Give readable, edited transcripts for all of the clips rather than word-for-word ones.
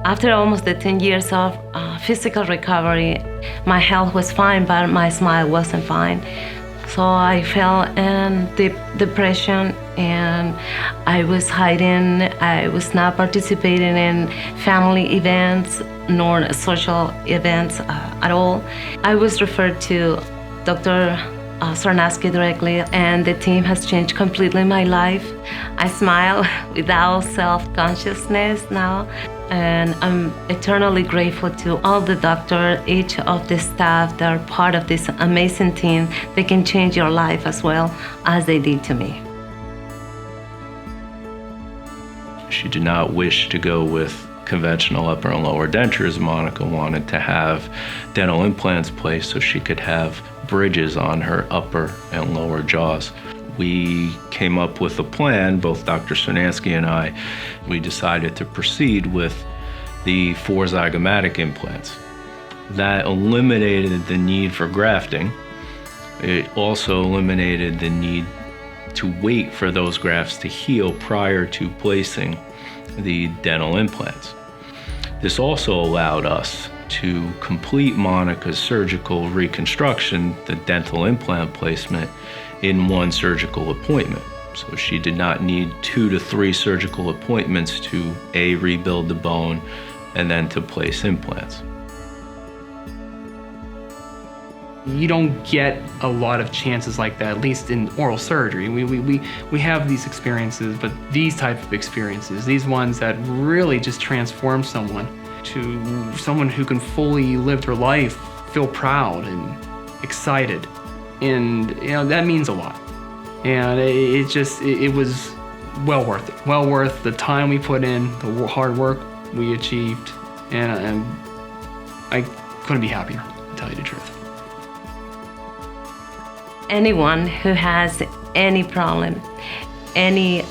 After almost the 10 years of physical recovery, my health was fine, but my smile wasn't fine. So I fell in deep depression, and I was hiding. I was not participating in family events nor social events at all. I was referred to Dr. Cernansky directly, and the team has changed completely my life. I smile without self-consciousness now, and I'm eternally grateful to all the doctors, each of the staff that are part of this amazing team. They can change your life as well as they did to me. She did not wish to go with conventional upper and lower dentures. Monica wanted to have dental implants placed so she could have bridges on her upper and lower jaws. We came up with a plan, both Dr. Cernansky and I. We decided to proceed with the 4 Zygomatic implants. That eliminated the need for grafting. It also eliminated the need to wait for those grafts to heal prior to placing the dental implants. This also allowed us to complete Monica's surgical reconstruction, the dental implant placement, in 1 surgical appointment. So she did not need 2 to 3 surgical appointments to rebuild the bone and then to place implants. You don't get a lot of chances like that, at least in oral surgery. We have these experiences, but these type of experiences, these ones that really just transform someone to someone who can fully live their life, feel proud and excited. And that means a lot. And it was well worth it. Well worth the time we put in, the hard work we achieved, and I couldn't be happier, to tell you the truth. Anyone who has any problem, any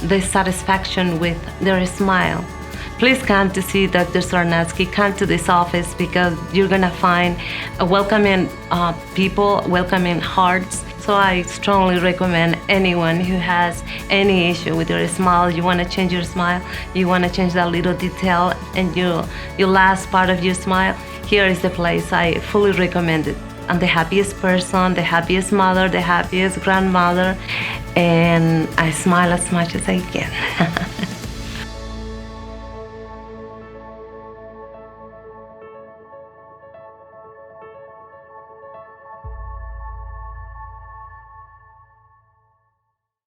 dissatisfaction with their smile, please come to see Dr. Cernansky. Come to this office, because you're gonna find a welcoming people, welcoming hearts. So I strongly recommend anyone who has any issue with your smile, you wanna change your smile, you wanna change that little detail and your last part of your smile, here is the place. I fully recommend it. I'm the happiest person, the happiest mother, the happiest grandmother, and I smile as much as I can.